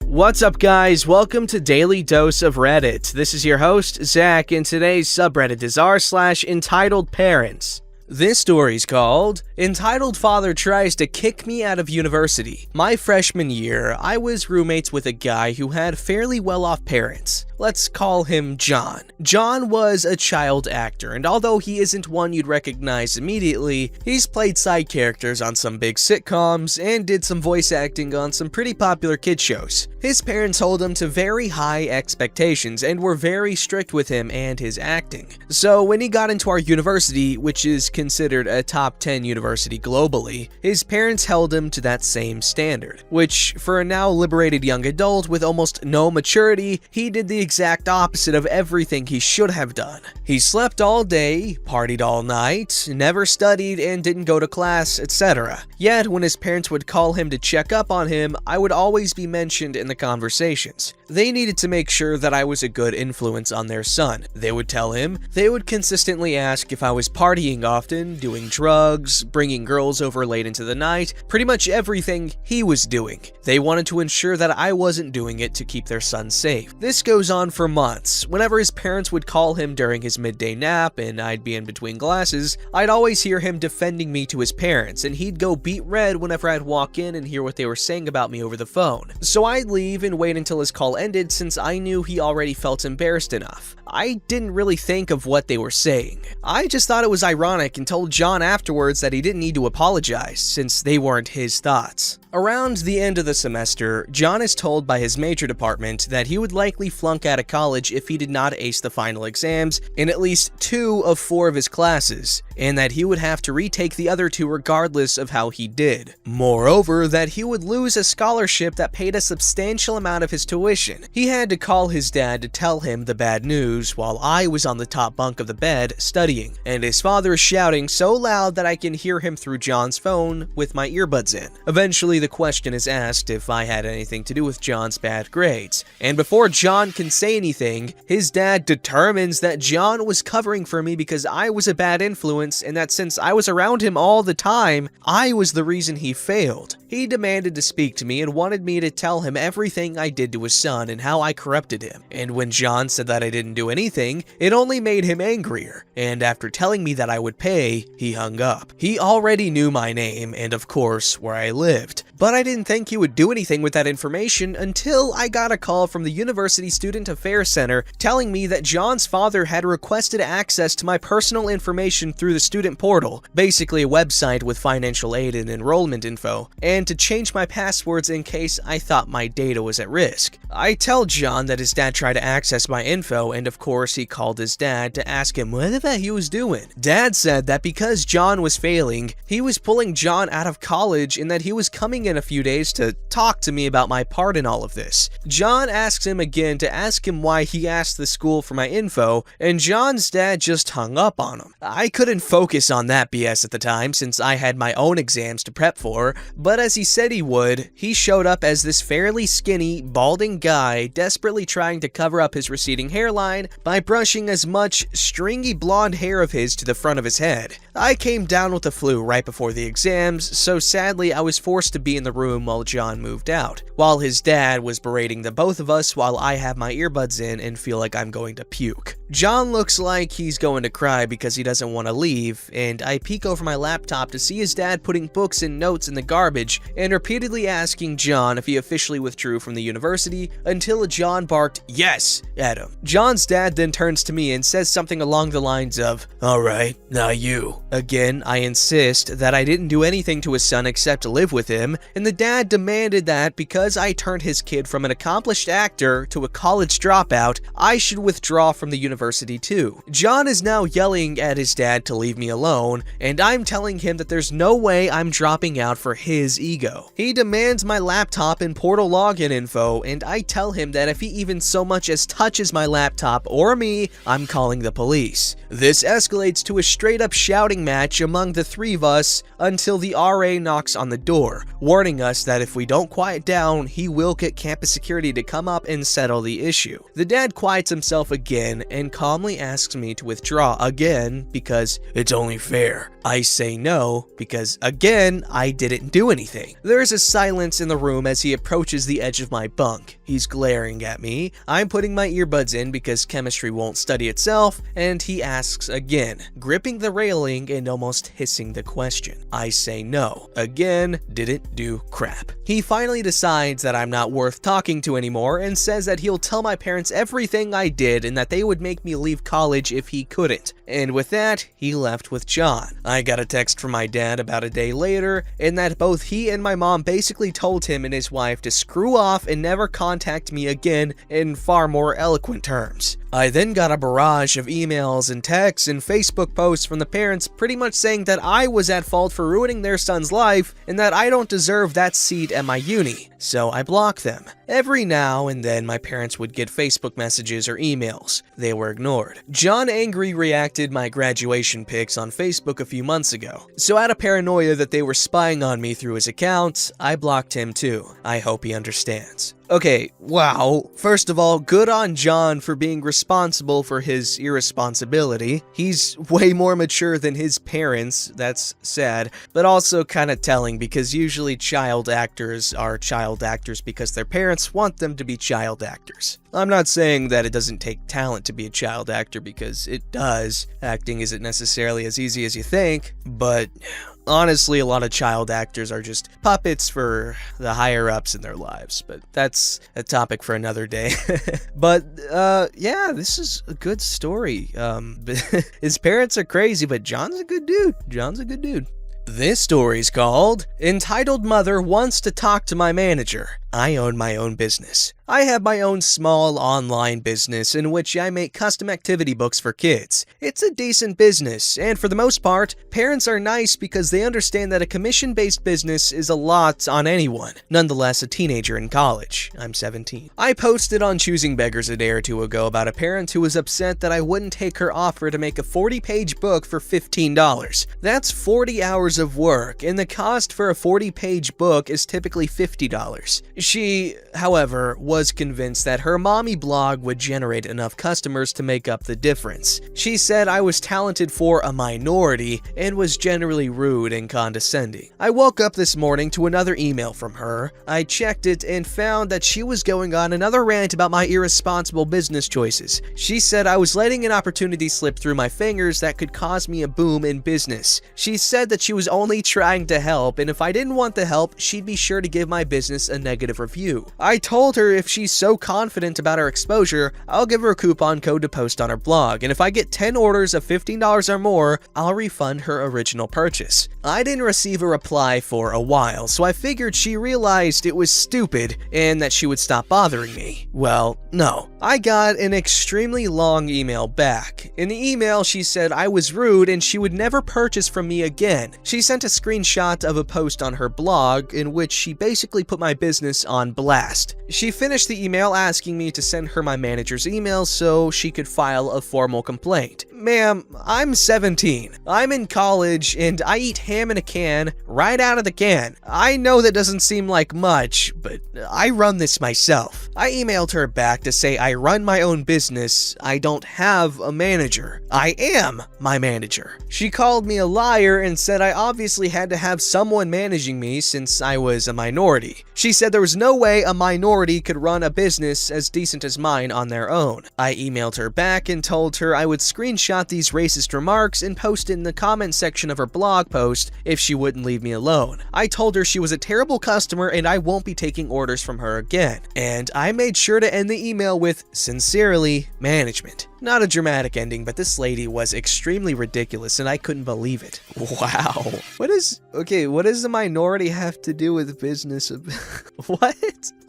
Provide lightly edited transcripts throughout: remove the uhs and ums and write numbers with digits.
What's up, guys? Welcome to Daily Dose of Reddit. This is your host, Zach, and today's subreddit is r/EntitledParents. This story's called, Entitled Father Tries to Kick Me Out of University. My freshman year, I was roommates with a guy who had fairly well-off parents. Let's call him John. John was a child actor, and although he isn't one you'd recognize immediately, he's played side characters on some big sitcoms and did some voice acting on some pretty popular kid shows. His parents hold him to very high expectations and were very strict with him and his acting. So when he got into our university, which is considered a top 10 university globally, his parents held him to that same standard, which for a now liberated young adult with almost no maturity, he did the exact opposite of everything he should have done. He slept all day, partied all night, never studied and didn't go to class, etc. Yet when his parents would call him to check up on him, I would always be mentioned in the conversations. They needed to make sure that I was a good influence on their son. They would tell him. They would consistently ask if I was partying often, doing drugs, bringing girls over late into the night, pretty much everything he was doing. They wanted to ensure that I wasn't doing it to keep their son safe. This goes on for months. Whenever his parents would call him during his midday nap and I'd be in between classes, I'd always hear him defending me to his parents, and he'd go beet red whenever I'd walk in and hear what they were saying about me over the phone. So I'd leave and wait until his call ended since I knew he already felt embarrassed enough. I didn't really think of what they were saying. I just thought it was ironic and told John afterwards that he didn't need to apologize since they weren't his thoughts. Around the end of the semester, John is told by his major department that he would likely flunk out of college if he did not ace the final exams in at least 2 of 4 of his classes, and that he would have to retake the other 2 regardless of how he did. Moreover, that he would lose a scholarship that paid a substantial amount of his tuition. He had to call his dad to tell him the bad news while I was on the top bunk of the bed studying, and his father is shouting so loud that I can hear him through John's phone with my earbuds in. Eventually, the question is asked if I had anything to do with John's bad grades, and before John can say anything, his dad determines that John was covering for me because I was a bad influence and that since I was around him all the time, I was the reason he failed. He demanded to speak to me and wanted me to tell him everything I did to his son and how I corrupted him. And when John said that I didn't do anything, it only made him angrier. And after telling me that I would pay, he hung up. He already knew my name and of course where I lived. But I didn't think he would do anything with that information until I got a call from the University Student Affairs Center telling me that John's father had requested access to my personal information through the student portal, basically a website with financial aid and enrollment info, and to change my passwords in case I thought my data was at risk. I tell John that his dad tried to access my info, and of course he called his dad to ask him what the heck he was doing. Dad said that because John was failing, he was pulling John out of college and that he was coming in a few days to talk to me about my part in all of this. John asks him again to ask him why he asked the school for my info, and John's dad just hung up on him. I couldn't focus on that BS at the time since I had my own exams to prep for, but as he said he would, he showed up as this fairly skinny, balding guy desperately trying to cover up his receding hairline by brushing as much stringy blonde hair of his to the front of his head. I came down with the flu right before the exams, so sadly I was forced to be in the room while John moved out, while his dad was berating the both of us while I have my earbuds in and feel like I'm going to puke. John looks like he's going to cry because he doesn't want to leave, and I peek over my laptop to see his dad putting books and notes in the garbage and repeatedly asking John if he officially withdrew from the university until John barked "yes" at him. John's dad then turns to me and says something along the lines of, "Alright, now you." Again, I insist that I didn't do anything to his son except live with him, and the dad demanded that because I turned his kid from an accomplished actor to a college dropout, I should withdraw from the university too. John is now yelling at his dad to leave me alone, and I'm telling him that there's no way I'm dropping out for his ego. He demands my laptop and portal login info, and I tell him that if he even so much as touches my laptop or me, I'm calling the police. This escalates to a straight up shouting boxing match among the three of us until the RA knocks on the door, warning us that if we don't quiet down, he will get campus security to come up and settle the issue. The dad quiets himself again and calmly asks me to withdraw again because it's only fair. I say no because, again, I didn't do anything. There's a silence in the room as he approaches the edge of my bunk. He's glaring at me. I'm putting my earbuds in because chemistry won't study itself, and he asks again, gripping the railing and almost hissing the question. I say no. Again, didn't do crap. He finally decides that I'm not worth talking to anymore and says that he'll tell my parents everything I did and that they would make me leave college if he couldn't. And with that, he left with John. I got a text from my dad about a day later, and that both he and my mom basically told him and his wife to screw off and never contact me again in far more eloquent terms. I then got a barrage of emails and texts and Facebook posts from the parents pretty much saying that I was at fault for ruining their son's life and that I don't deserve that seat at my uni, so I blocked them. Every now and then my parents would get Facebook messages or emails. They were ignored. John Angry reacted my graduation pics on Facebook a few months ago, so out of paranoia that they were spying on me through his account, I blocked him too. I hope he understands. Okay, wow. First of all, good on John for being responsible for his irresponsibility. He's way more mature than his parents, that's sad, but also kind of telling because usually child actors are child actors because their parents want them to be child actors. I'm not saying that it doesn't take talent to be a child actor because it does. Acting isn't necessarily as easy as you think, but honestly, a lot of child actors are just puppets for the higher-ups in their lives, but that's a topic for another day. But, yeah, this is a good story. His parents are crazy, but John's a good dude. John's a good dude. This story's called Entitled Mother Wants to Talk to My Manager. I own my own business. I have my own small online business in which I make custom activity books for kids. It's a decent business, and for the most part, parents are nice because they understand that a commission-based business is a lot on anyone. Nonetheless, a teenager in college. I'm 17. I posted on Choosing Beggars a day or two ago about a parent who was upset that I wouldn't take her offer to make a 40-page book for $15. That's 40 hours of work, and the cost for a 40-page book is typically $50. She, however, was convinced that her mommy blog would generate enough customers to make up the difference. She said I was talented for a minority and was generally rude and condescending. I woke up this morning to another email from her. I checked it and found that she was going on another rant about my irresponsible business choices. She said I was letting an opportunity slip through my fingers that could cause me a boom in business. She said that she was only trying to help, and if I didn't want the help, she'd be sure to give my business a negative review. I told her if she's so confident about her exposure, I'll give her a coupon code to post on her blog, and if I get 10 orders of $15 or more, I'll refund her original purchase. I didn't receive a reply for a while, so I figured she realized it was stupid and that she would stop bothering me. Well, no. I got an extremely long email back. In the email, she said I was rude and she would never purchase from me again. She sent a screenshot of a post on her blog in which she basically put my business on blast. She finished the email asking me to send her my manager's email so she could file a formal complaint. Ma'am, I'm 17. I'm in college and I eat ham in a can right out of the can. I know that doesn't seem like much, but I run this myself. I emailed her back to say I run my own business. I don't have a manager. I am my manager. She called me a liar and said I obviously had to have someone managing me since I was a minority. She said there was no way a minority could run a business as decent as mine on their own. I emailed her back and told her I would screenshot these racist remarks and post it in the comment section of her blog post if she wouldn't leave me alone. I told her she was a terrible customer and I won't be taking orders from her again. And I made sure to end the email with, "Sincerely, management." Not a dramatic ending, but this lady was extremely ridiculous and I couldn't believe it. Wow. What does the minority have to do with business? What?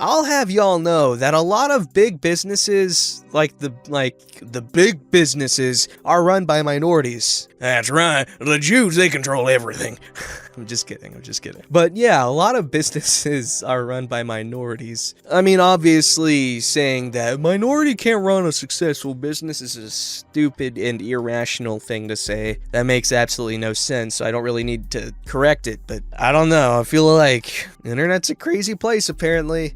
I'll have y'all know that a lot of big businesses, like the big businesses are run by minorities. That's right. The Jews, they control everything. I'm just kidding. But yeah, a lot of businesses are run by minorities. I mean, obviously, saying that minority can't run a successful business is a stupid and irrational thing to say. That makes absolutely no sense, so I don't really need to correct it. But I don't know. I feel like the internet's a crazy place, apparently.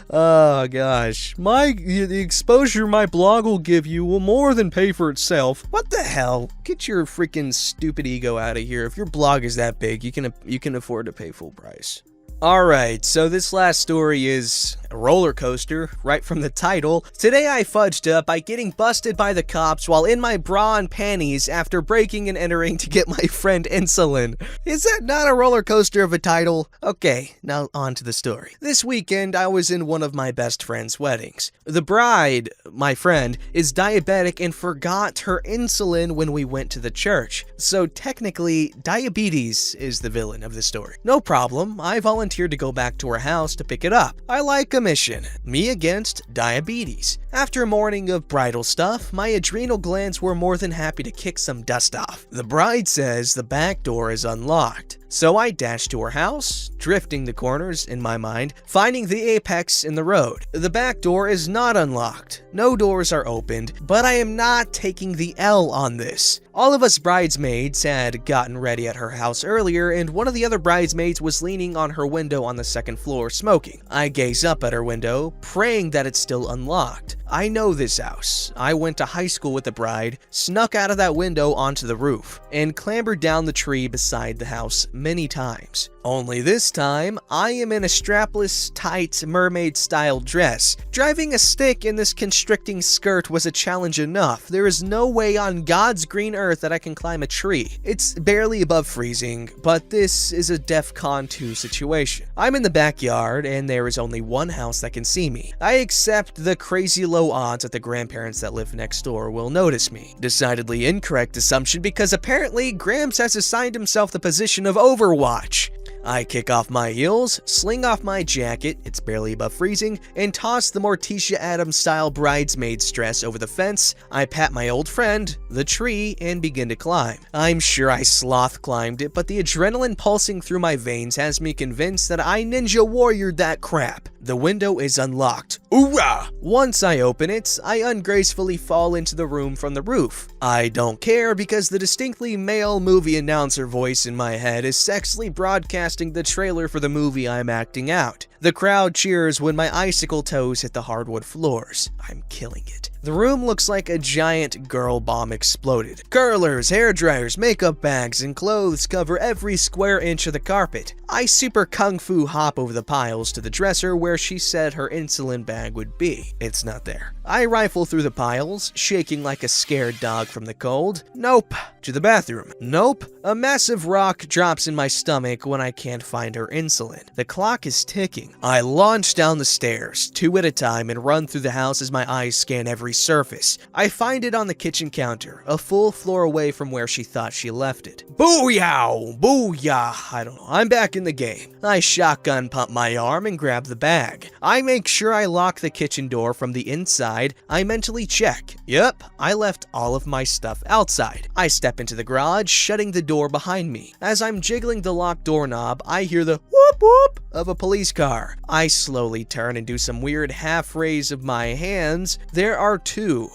Oh gosh, the exposure my blog will give you will more than pay for itself. What the hell? Get your freaking stupid ego out of here. If your blog is that big, you can afford to pay full price. Alright, so this last story is a roller coaster, right from the title. Today I fudged up by getting busted by the cops while in my bra and panties after breaking and entering to get my friend insulin. Is that not a roller coaster of a title? Okay, now on to the story. This weekend I was in one of my best friend's weddings. The bride, my friend, is diabetic and forgot her insulin when we went to the church. So technically, diabetes is the villain of the story. No problem, I volunteered to go back to her house to pick it up. I like a mission. Me against diabetes. After a morning of bridal stuff, my adrenal glands were more than happy to kick some dust off. The bride says the back door is unlocked. So I dashed to her house, drifting the corners in my mind, finding the apex in the road. The back door is not unlocked. No doors are opened, but I am not taking the L on this. All of us bridesmaids had gotten ready at her house earlier, and one of the other bridesmaids was leaning on her window on the second floor smoking. I gaze up at her window, praying that it's still unlocked. I know this house. I went to high school with the bride, snuck out of that window onto the roof, and clambered down the tree beside the house many times. Only this time, I am in a strapless, tight, mermaid-style dress. Driving a stick in this constricting skirt was a challenge enough. There is no way on God's green earth that I can climb a tree. It's barely above freezing, but this is a DEFCON 2 situation. I'm in the backyard, and there is only one house that can see me. I accept the crazy low odds that the grandparents that live next door will notice me. Decidedly incorrect assumption because apparently Gramps has assigned himself the position of Overwatch. I kick off my heels, sling off my jacket, it's barely above freezing, and toss the Morticia Addams style bridesmaid's dress over the fence. I pat my old friend, the tree, and begin to climb. I'm sure I sloth climbed it, but the adrenaline pulsing through my veins has me convinced that I ninja warriored that crap. The window is unlocked. Hoorah! Once I open it, I ungracefully fall into the room from the roof. I don't care because the distinctly male movie announcer voice in my head is sexily broadcasting the trailer for the movie I'm acting out. The crowd cheers when my icicle toes hit the hardwood floors. I'm killing it. The room looks like a giant girl bomb exploded. Curlers, hairdryers, makeup bags, and clothes cover every square inch of the carpet. I super kung fu hop over the piles to the dresser where she said her insulin bag would be. It's not there. I rifle through the piles, shaking like a scared dog from the cold. Nope. To the bathroom. Nope. A massive rock drops in my stomach when I can't find her insulin. The clock is ticking. I launch down the stairs, 2 at a time, and run through the house as my eyes scan every surface. I find it on the kitchen counter, a full floor away from where she thought she left it. Booyah! Booyah! I don't know. I'm back in the game. I shotgun pump my arm and grab the bag. I make sure I lock the kitchen door from the inside. I mentally check. Yep, I left all of my stuff outside. I step into the garage, shutting the door behind me. As I'm jiggling the locked doorknob, I hear the whoop whoop of a police car. I slowly turn and do some weird half raise of my hands. There are two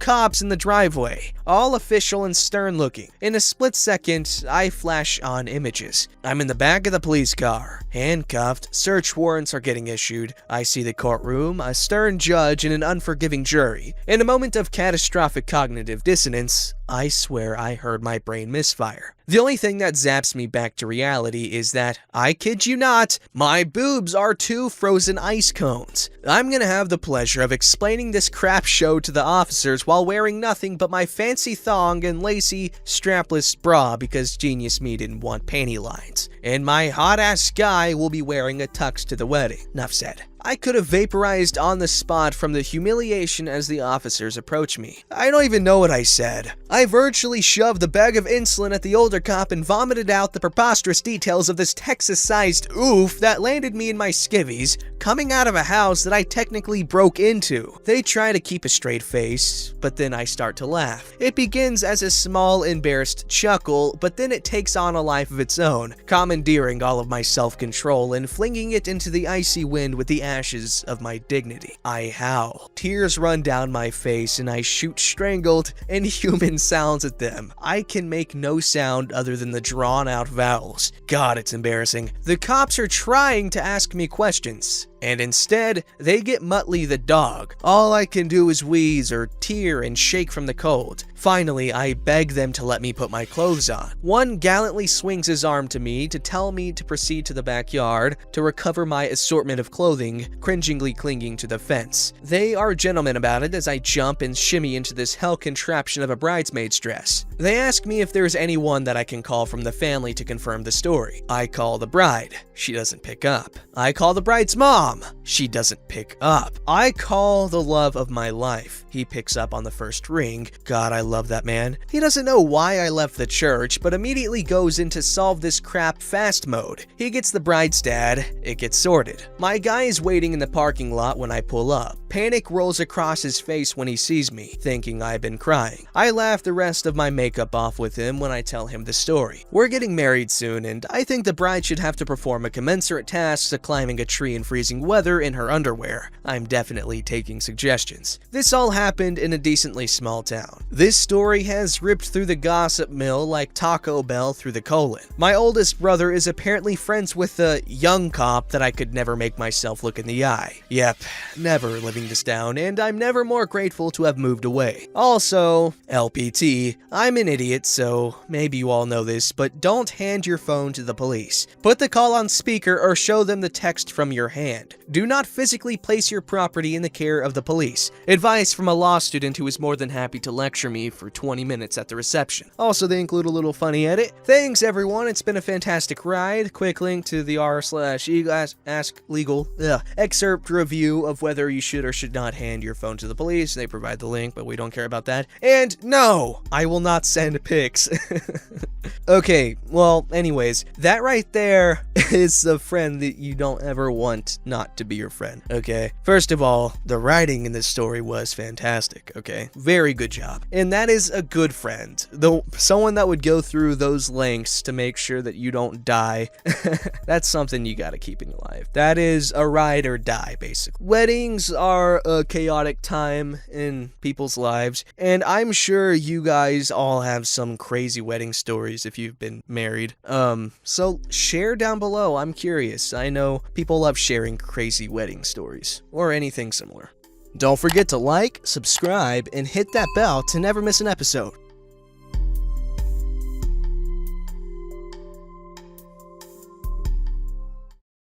cops in the driveway, all official and stern looking. In a split second, I flash on images. I'm in the back of the police car, handcuffed, search warrants are getting issued. I see the courtroom, a stern judge, and an unforgiving jury. In a moment of catastrophic cognitive dissonance, I swear I heard my brain misfire. The only thing that zaps me back to reality is that, I kid you not, my boobs are 2 frozen ice cones. I'm gonna have the pleasure of explaining this crap show to the officers while wearing nothing but my fancy thong and lacy, strapless bra because Genius Me didn't want panty lines. And my hot-ass guy will be wearing a tux to the wedding. Enough said. I could have vaporized on the spot from the humiliation as the officers approach me. I don't even know what I said. I virtually shoved the bag of insulin at the older cop and vomited out the preposterous details of this Texas-sized oof that landed me in my skivvies, coming out of a house that I technically broke into. They try to keep a straight face, but then I start to laugh. It begins as a small, embarrassed chuckle, but then it takes on a life of its own, commandeering all of my self-control and flinging it into the icy wind with the ashes of my dignity. I howl. Tears run down my face and I shoot strangled, inhuman sounds at them. I can make no sound other than the drawn-out vowels. God, it's embarrassing. The cops are trying to ask me questions, and instead, they get Muttley the dog. All I can do is wheeze or tear and shake from the cold. Finally, I beg them to let me put my clothes on. One gallantly swings his arm to me to tell me to proceed to the backyard to recover my assortment of clothing, cringingly clinging to the fence. They are gentlemen about it as I jump and shimmy into this hell contraption of a bridesmaid's dress. They ask me if there's anyone that I can call from the family to confirm the story. I call the bride. She doesn't pick up. I call the bride's mom. She doesn't pick up. I call the love of my life. He picks up on the first ring. God, I love that man. He doesn't know why I left the church, but immediately goes into solve this crap fast mode. He gets the bride's dad. It gets sorted. My guy is waiting in the parking lot when I pull up. Panic rolls across his face when he sees me, thinking I've been crying. I laugh the rest of my makeup off with him when I tell him the story. We're getting married soon, and I think the bride should have to perform a commensurate task to climbing a tree in freezing weather in her underwear. I'm definitely taking suggestions. This all happened in a decently small town. This story has ripped through the gossip mill like Taco Bell through the colon. My oldest brother is apparently friends with a young cop that I could never make myself look in the eye. Yep, never living this down, and I'm never more grateful to have moved away. Also, LPT, I'm an idiot, so maybe you all know this, but don't hand your phone to the police. Put the call on speaker or show them the text from your hand. Do not physically place your property in the care of the police. Advice from a law student who is more than happy to lecture me for 20 minutes at the reception. Also, they include a little funny edit. Thanks everyone, it's been a fantastic ride. Quick link to the r/ask legal excerpt review of whether you should or should not hand your phone to the police. They provide the link, but we don't care about that. And no, I will not send pics. Okay, well, anyways, that right there is the friend that you don't ever want not to be your friend, okay? First of all, the writing in this story was fantastic, okay? Very good job. And that is a good friend. Though someone that would go through those lengths to make sure that you don't die, that's something you gotta keep in your life. That is a ride or die, basically. Weddings are a chaotic time in people's lives, and I'm sure you guys all have some crazy wedding stories if you've been married. So share down below. I'm curious. I know people love sharing crazy wedding stories or anything similar. Don't forget to like, subscribe, and hit that bell to never miss an episode.